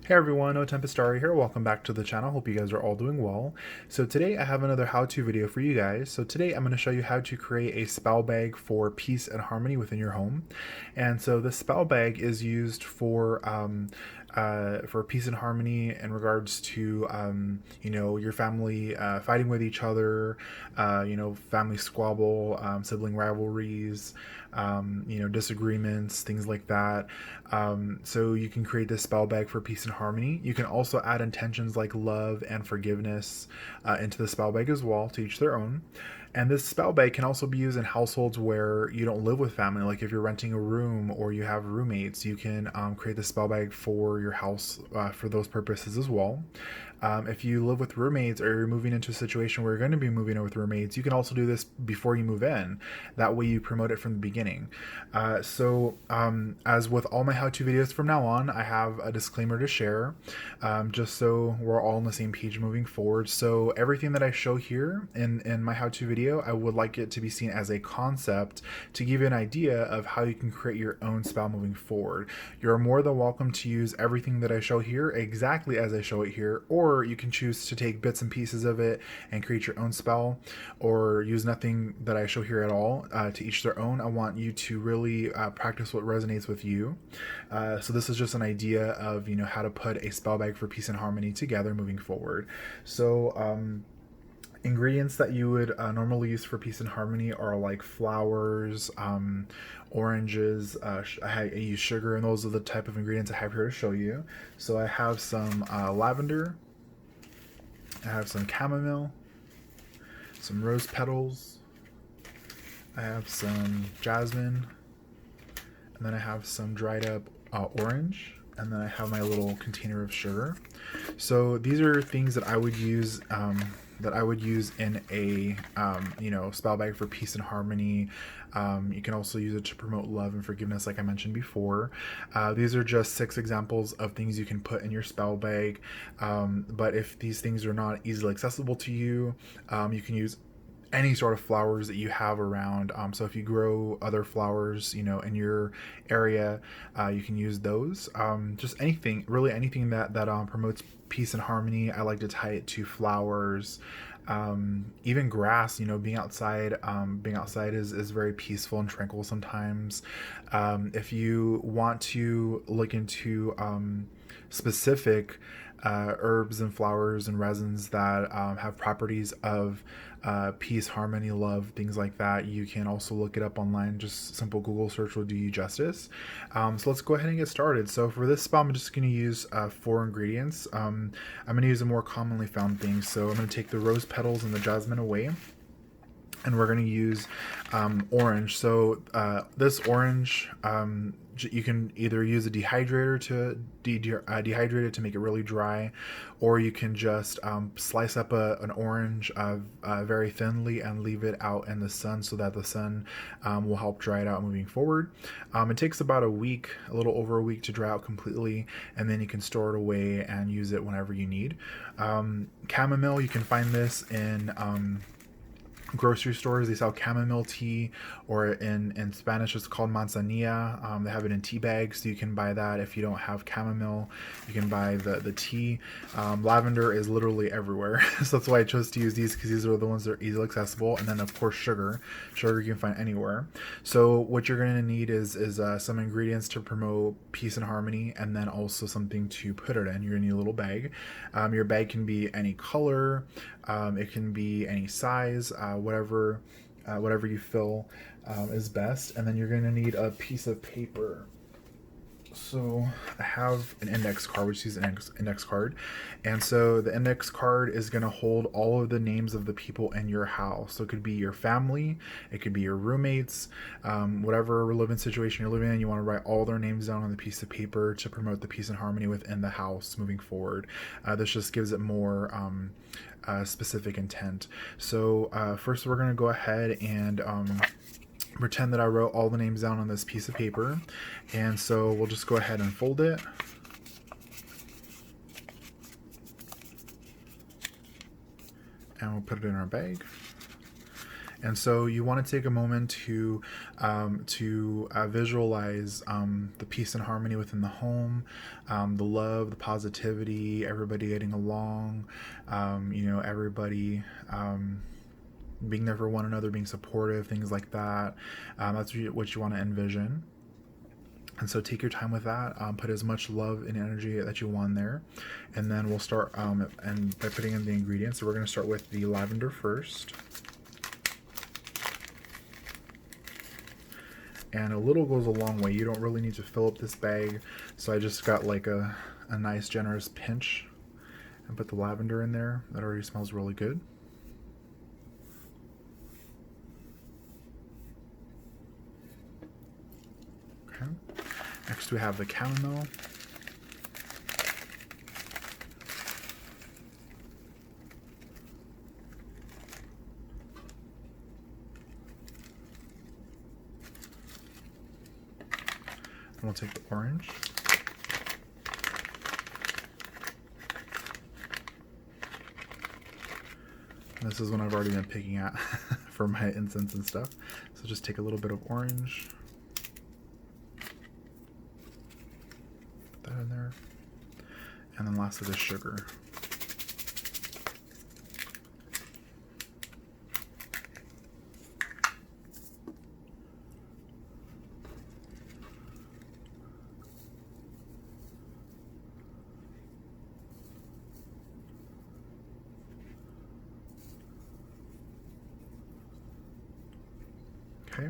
Hey everyone, noah.tempestarii here. Welcome back to the channel. Hope you guys are all doing well. So today I have another how-to video for you guys. So today I'm going to show you how to create a spell bag for peace and harmony within your home. And so the spell bag is used for peace and harmony in regards to your family fighting with each other, family squabble, sibling rivalries, disagreements, things like that. So you can create this spell bag for peace and harmony. You can also add intentions like love and forgiveness into the spell bag as well, to each their own. And this spell bag can also be used in households where you don't live with family. Like if you're renting a room or you have roommates, you can create the spell bag for your house for those purposes as well. If you live with roommates or you're moving into a situation where you're going to be moving in with roommates, you can also do this before you move in. That way you promote it from the beginning. As with all my how-to videos from now on, I have a disclaimer to share, just so we're all on the same page moving forward. So everything that I show here in my how-to video, I would like it to be seen as a concept to give you an idea of how you can create your own spell moving forward. You're more than welcome to use everything that I show here exactly as I show it here, or you can choose to take bits and pieces of it and create your own spell, or use nothing that I show here at all. To each their own. I want you to really practice what resonates with you. So this is just an idea of how to put a spell bag for peace and harmony together moving forward. So ingredients that you would normally use for peace and harmony are like flowers, oranges, I use sugar, and those are the type of ingredients I have here to show you. So I have some lavender, I have some chamomile, some rose petals, I have some jasmine, and then I have some dried up orange, and then I have my little container of sugar. So these are things that I would use in a spell bag for peace and harmony. You can also use it to promote love and forgiveness, like I mentioned before. These are just 6 examples of things you can put in your spell bag. But if these things are not easily accessible to you, you can use any sort of flowers that you have around. So if you grow other flowers, in your area, you can use those. Just anything, really anything that promotes peace and harmony. I like to tie it to flowers. Even grass, being outside is very peaceful and tranquil sometimes. If you want to look into specific herbs and flowers and resins that have properties of peace, harmony, love, things like that, you can also look it up online. Just simple Google search will do you justice. So let's go ahead and get started. So for this spell, I'm just going to use 4 ingredients. I'm going to use the more commonly found things. So I'm going to take the rose petals and the jasmine away, and we're going to use orange. So this orange, you can either use a dehydrator to dehydrate it to make it really dry, or you can just slice up an orange very thinly and leave it out in the sun so that the sun will help dry it out moving forward. It takes about a week, a little over a week, to dry out completely, and then you can store it away and use it whenever you need. Chamomile, you can find this in grocery stores. They sell chamomile tea, or in Spanish it's called manzanilla. They have it in tea bags, so you can buy that. If you don't have chamomile, you can buy the tea. Lavender is literally everywhere, so that's why I chose to use these, because these are the ones that are easily accessible. And then of course sugar you can find anywhere. So what you're going to need is some ingredients to promote peace and harmony, and then also something to put it in. You're going to need a little bag. Your bag can be any color, it can be any size, whatever you feel is best. And then you're going to need a piece of paper. So I have an index card, which is an index card. And so the index card is going to hold all of the names of the people in your house. So it could be your family, it could be your roommates, whatever living situation you're living in, you want to write all their names down on the piece of paper to promote the peace and harmony within the house moving forward. This just gives it more specific intent. So first we're going to go ahead and pretend that I wrote all the names down on this piece of paper, and so we'll just go ahead and fold it, and we'll put it in our bag. And so you want to take a moment to visualize the peace and harmony within the home, the love, the positivity, everybody getting along, everybody being there for one another, being supportive, things like that. That's what you want to envision. And so take your time with that. Put as much love and energy that you want there. And then we'll start and by putting in the ingredients. So we're going to start with the lavender first. And a little goes a long way. You don't really need to fill up this bag. So I just got like a nice generous pinch and put the lavender in there. That already smells really good. Next we have the chamomile. And we'll take the orange. And this is one I've already been picking at for my incense and stuff. So just take a little bit of orange. In there, and then lastly the sugar. Okay,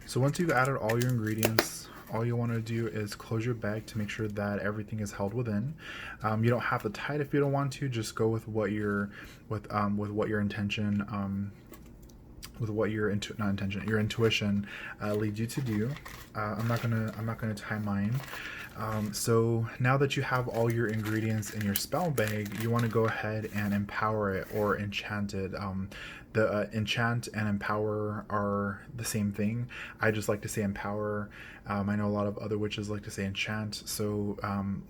so once you've added all your ingredients, all you want to do is close your bag to make sure that everything is held within. You don't have to tie it if you don't want to. Just go with what your intention, with what your intuition leads you to do. I'm not gonna tie mine. So now that you have all your ingredients in your spell bag, you want to go ahead and empower it or enchant it. The enchant and empower are the same thing. I just like to say empower. I know a lot of other witches like to say enchant. So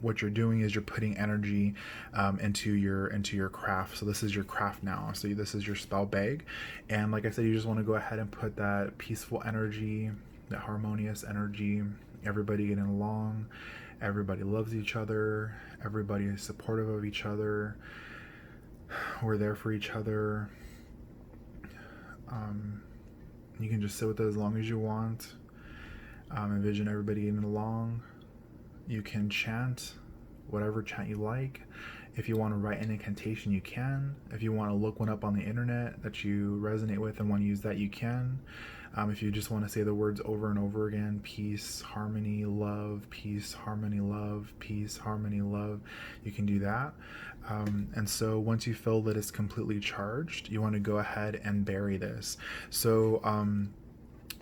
what you're doing is you're putting energy into your craft. So this is your craft now. So this is your spell bag, and like I said, you just want to go ahead and put that peaceful energy, that harmonious energy. Everybody getting along, everybody loves each other, everybody is supportive of each other, we're there for each other. You can just sit with it as long as you want. Envision everybody getting along. You can chant whatever chant you like. If you want to write an incantation, you can. If you want to look one up on the internet that you resonate with and want to use that, you can. If you just want to say the words over and over again, peace, harmony, love, peace, harmony, love, peace, harmony, love, you can do that. And so once you feel that it's completely charged, you want to go ahead and bury this. So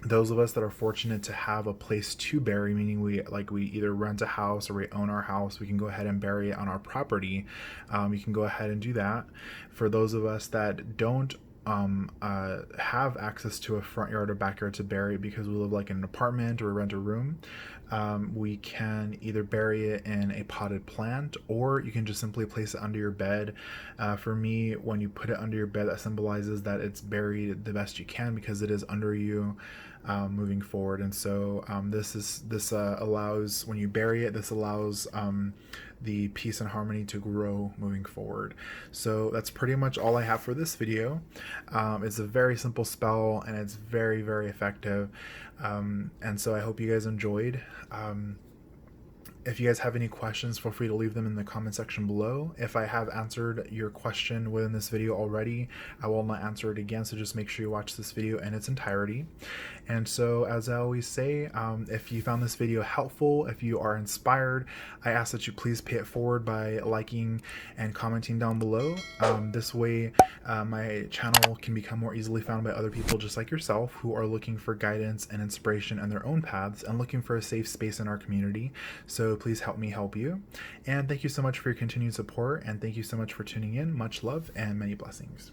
those of us that are fortunate to have a place to bury, meaning we either rent a house or we own our house, we can go ahead and bury it on our property. You can go ahead and do that. For those of us that don't have access to a front yard or backyard to bury it because we live like in an apartment or rent a room, we can either bury it in a potted plant, or you can just simply place it under your bed. For me, when you put it under your bed, that symbolizes that it's buried the best you can because it is under you moving forward. And so this allows, when you bury it, this allows the peace and harmony to grow moving forward. So that's pretty much all I have for this video. It's a very simple spell and it's very, very effective. And so I hope you guys enjoyed. If you guys have any questions, feel free to leave them in the comment section below. If I have answered your question within this video already, I will not answer it again, so just make sure you watch this video in its entirety. And so, as I always say, if you found this video helpful, if you are inspired, I ask that you please pay it forward by liking and commenting down below. This way, my channel can become more easily found by other people just like yourself who are looking for guidance and inspiration in their own paths and looking for a safe space in our community. So please help me help you. And thank you so much for your continued support, and thank you so much for tuning in. Much love and many blessings.